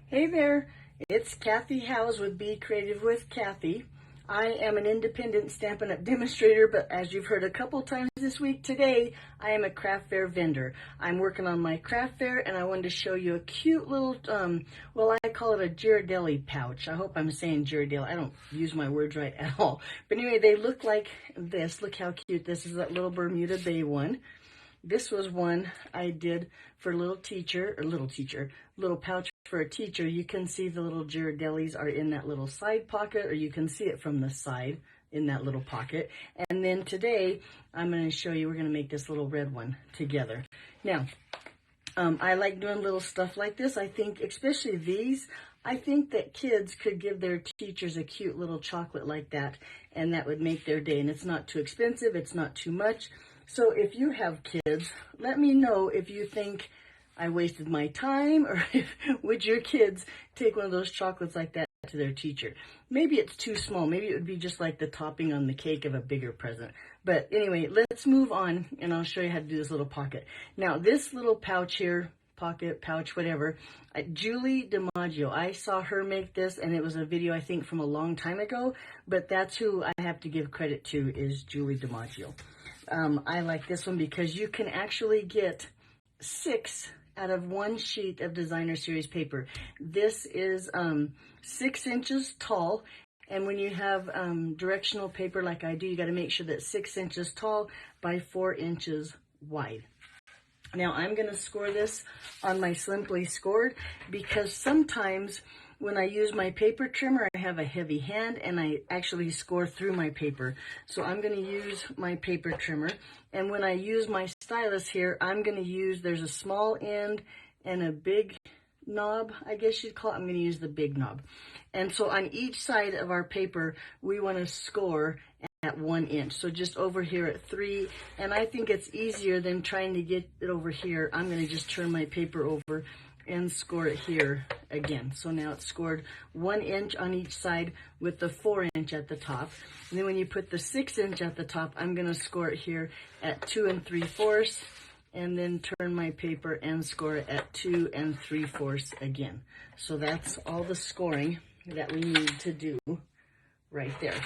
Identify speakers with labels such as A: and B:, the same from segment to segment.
A: Hey there, it's Kathy Howes with Be Creative with Kathy. I am an independent Stampin' Up! Demonstrator, but as you've heard a couple times this week, today I am a craft fair vendor. I'm working on my craft fair and I wanted to show you a cute little, well, I call it a Ghirardelli pouch. I hope I'm saying Ghirardelli. I don't use my words right at all. But anyway, they look like this. Look how cute. This is that little Bermuda Bay one. This was one I did for little pouch for a teacher. You can see the little Ghirardellis are in that little side pocket, or you can see it from the side in that little pocket. And then today, I'm going to show you, we're going to make this little red one together. Now, I like doing little stuff like this. I think, especially these, I think that kids could give their teachers a cute little chocolate like that, and that would make their day. And it's not too expensive, it's not too much. So if you have kids, let me know if you think I wasted my time, or would your kids take one of those chocolates like that to their teacher? Maybe it's too small. Maybe it would be just like the topping on the cake of a bigger present. But anyway, let's move on and I'll show you how to do this little pocket. Now this little pouch here, pocket, pouch, whatever, Julie DiMaggio, I saw her make this and it was a video I think from a long time ago, but that's who I have to give credit to, is Julie DiMaggio. I like this one because you can actually get 6 out of 1 sheet of designer series paper. This is 6 inches tall, and when you have directional paper like I do, you got to make sure that 6 inches tall by 4 inches wide. Now I'm going to score this on my Simply Scored because sometimes when I use my paper trimmer, I have a heavy hand and I actually score through my paper. So I'm going to use my paper trimmer. And when I use my stylus here, I'm going to use, there's a small end and a big knob, I guess you'd call it. I'm going to use the big knob. And so on each side of our paper, we want to score at 1 inch. So just over here at 3. And I think it's easier than trying to get it over here. I'm going to just turn my paper over and score it here again. So now it's scored 1 inch on each side with the 4 inch at the top. And then when you put the 6 inch at the top, I'm going to score it here at 2 3/4, and then turn my paper and score it at 2 3/4 again. So that's all the scoring that we need to do right there.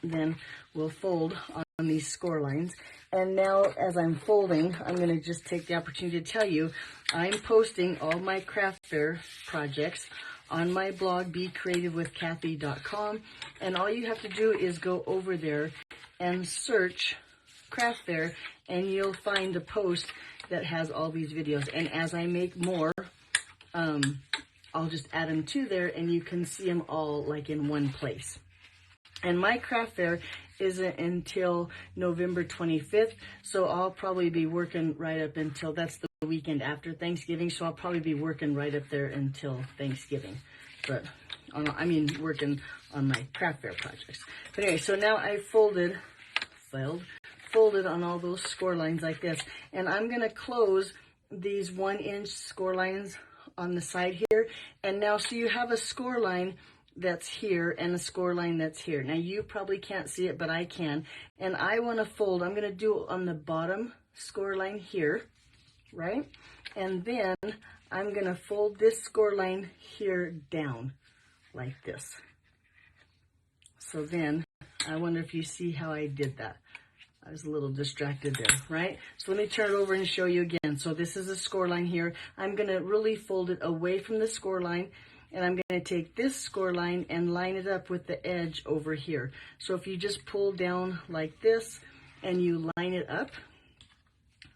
A: Then we'll fold on these score lines. And now as I'm folding, I'm going to just take the opportunity to tell you I'm posting all my craft fair projects on my blog, becreativewithkathy.com, and all you have to do is go over there and search craft fair, and you'll find a post that has all these videos. And as I make more, I'll just add them to there, and you can see them all like in one place. And my craft fair isn't until November 25th, so I'll probably be working right up until, that's the weekend after Thanksgiving, so I'll probably be working right up there until Thanksgiving. But, working on my craft fair projects. But anyway, so now I folded on all those score lines like this, and I'm going to close these 1 inch score lines on the side here. And now, so you have a score line that's here and a score line that's here. Now you probably can't see it, but I can. And I want to fold, I'm going to do it on the bottom score line here, right? And then I'm going to fold this score line here down like this. So then, I wonder if you see how I did that. I was a little distracted there, right? So let me turn it over and show you again. So this is a score line here. I'm going to really fold it away from the score line. And I'm going to take this score line and line it up with the edge over here. So if you just pull down like this and you line it up,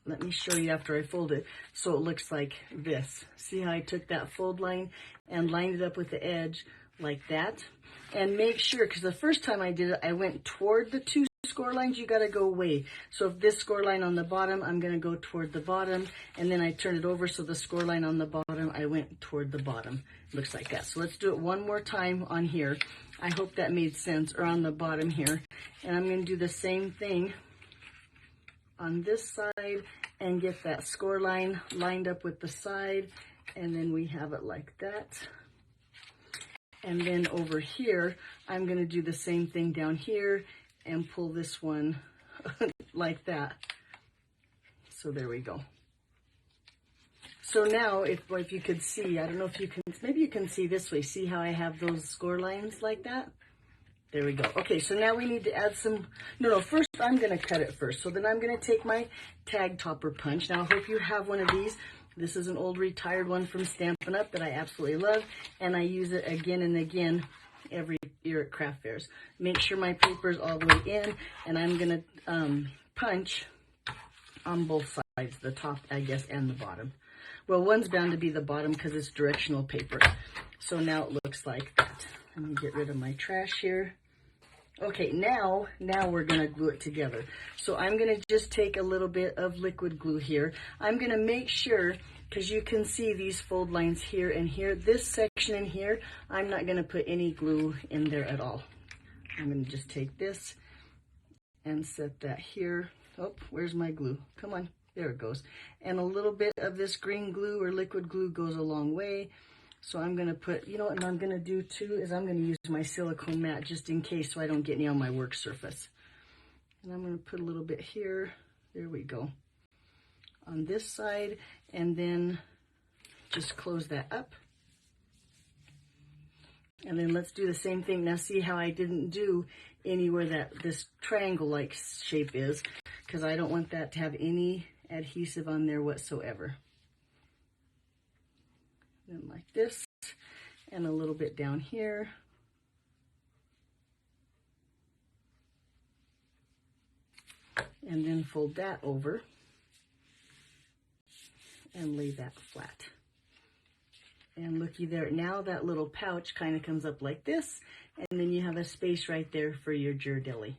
A: let me show you after I fold it so it looks like this. See how I took that fold line and lined it up with the edge like that? And make sure, because the first time I did it, I went toward the 2 score lines. You got to go away. So if this score line on the bottom, I'm going to go toward the bottom, and then I turn it over, so the score line on the bottom, I went toward the bottom. Looks like that. So let's do it one more time on here. I hope that made sense, or on the bottom here. And I'm going to do the same thing on this side and get that score line lined up with the side, and then we have it like that. And then over here, I'm going to do the same thing down here and pull this one like that. So there we go. So now, if you could see, I don't know if you can, maybe you can see this way. See how I have those score lines like that? There we go. Okay, so now we need to add some, no, first I'm going to cut it first. So then I'm going to take my tag topper punch. Now I hope you have one of these. This is an old retired one from Stampin' Up! That I absolutely love, and I use it again and again every year at craft fairs. Make sure my paper is all the way in, and I'm going to punch on both sides, the top, I guess, and the bottom. Well, one's bound to be the bottom because it's directional paper. So now it looks like that. Let me get rid of my trash here. Okay, now we're going to glue it together. So I'm going to just take a little bit of liquid glue here. I'm going to make sure, because you can see these fold lines here and here. This section in here, I'm not going to put any glue in there at all. I'm going to just take this and set that here. Oh, where's my glue? Come on, there it goes. And a little bit of this green glue or liquid glue goes a long way. So I'm going to put, you know what I'm going to do too, is I'm going to use my silicone mat just in case so I don't get any on my work surface. And I'm going to put a little bit here. There we go. On this side, and then just close that up. And then let's do the same thing. Now see how I didn't do anywhere that this triangle-like shape is, because I don't want that to have any adhesive on there whatsoever. Then like this, and a little bit down here. And then fold that over and lay that flat. And looky there, now that little pouch kind of comes up like this, and then you have a space right there for your Ghirardelli.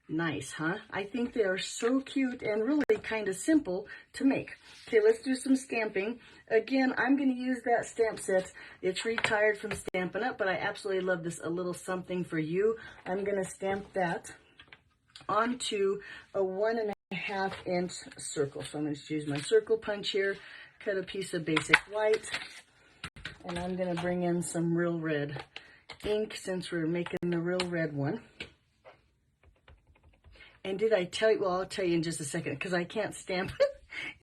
A: Nice, huh? I think they are so cute and really kind of simple to make. Okay, let's do some stamping. Again, I'm going to use that stamp set. It's retired from Stampin' Up!, but I absolutely love this, a little something for you. I'm going to stamp that onto a 1.5 inch circle. So I'm going to use my circle punch here, cut a piece of basic white, and I'm going to bring in some real red ink since we're making the real red one. And did I tell you? Well, I'll tell you in just a second because I can't stamp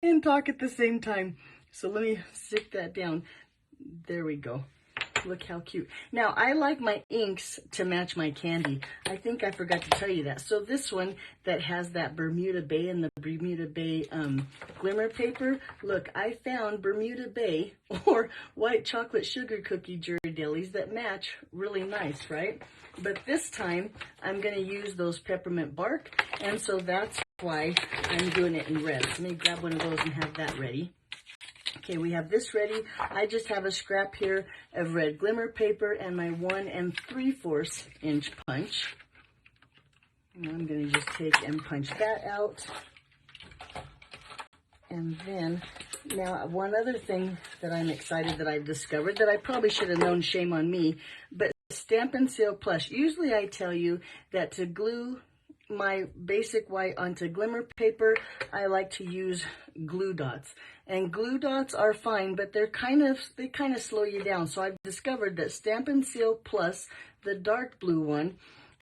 A: and talk at the same time. So let me stick that down. There we go. Look how cute. Now, I like my inks to match my candy. I think I forgot to tell you that. So this one that has that Bermuda Bay and the Bermuda Bay glimmer paper. Look, I found Bermuda Bay or white chocolate sugar cookie Ghirardellis that match really nice, right? But this time, I'm going to use those peppermint bark, and so that's why I'm doing it in red. So let me grab one of those and have that ready. Okay, we have this ready. I just have a scrap here of red glimmer paper and my 1 3/4 inch punch. And I'm going to just take and punch that out. And then, now one other thing that I'm excited that I've discovered that I probably should have known, shame on me, but Stampin' Seal Plush. Usually I tell you that to glue my basic white onto glimmer paper, I like to use glue dots. And glue dots are fine, but they kind of slow you down. So I've discovered that Stampin' Seal Plus, the dark blue one,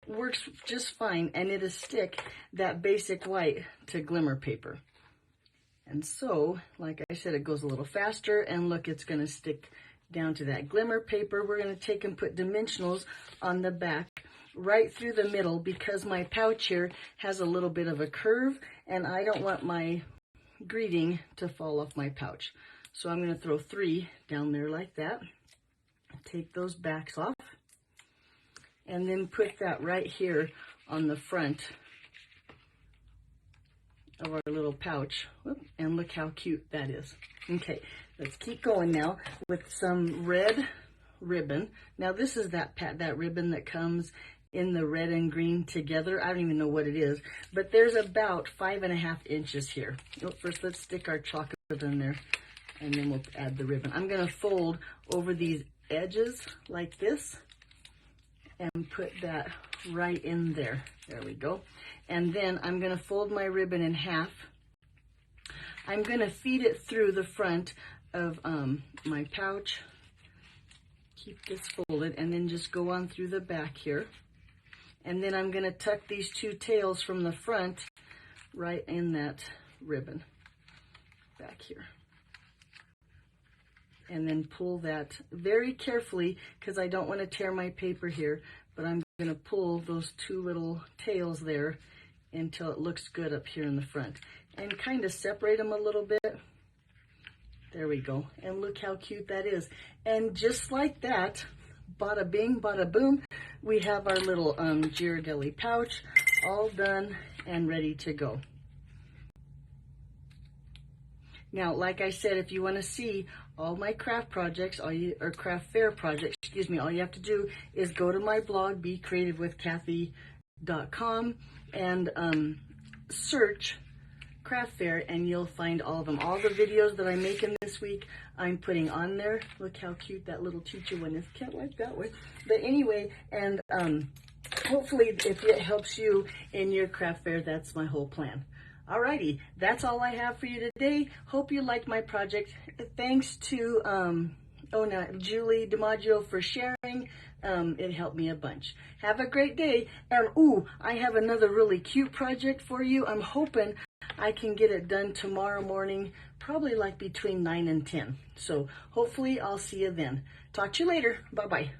A: works just fine, and it'll stick that basic white to glimmer paper. And so, like I said, it goes a little faster, and look, it's going to stick down to that glimmer paper. We're going to take and put dimensionals on the back right through the middle because my pouch here has a little bit of a curve, and I don't want my greeting to fall off my pouch. So I'm going to throw 3 down there like that. Take those backs off, and then put that right here on the front of our little pouch. Whoop, and look how cute that is. Okay, let's keep going now with some red ribbon. Now this is that ribbon that comes in the red and green together. I don't even know what it is, but there's about 5.5 inches here. Oh, first let's stick our chocolate in there, and then we'll add the ribbon. I'm going to fold over these edges like this and put that right in there. There we go. And then I'm going to fold my ribbon in half. I'm going to feed it through the front of my pouch. Keep this folded, and then just go on through the back here. And then I'm going to tuck these 2 tails from the front right in that ribbon back here. and then pull that very carefully because I don't want to tear my paper here, but I'm going to pull those two little tails there until it looks good up here in the front, and kind of separate them a little bit. There we go, and look how cute that is. And just like that, bada bing, bada boom, we have our little Ghirardelli pouch all done and ready to go. Now, like I said, if you want to see all my craft projects, or craft fair projects, excuse me, all you have to do is go to my blog, becreativewithkathy.com, and search craft fair, and you'll find all of them. All the videos that I'm making this week, I'm putting on there. Look how cute that little teacher one is. Can't like that one. But anyway, and hopefully if it helps you in your craft fair, that's my whole plan. Alrighty, that's all I have for you today. Hope you liked my project. Thanks to Julie DiMaggio for sharing. It helped me a bunch. Have a great day. And I have another really cute project for you. I'm hoping I can get it done tomorrow morning, probably like between 9 and 10. So hopefully I'll see you then. Talk to you later. Bye-bye.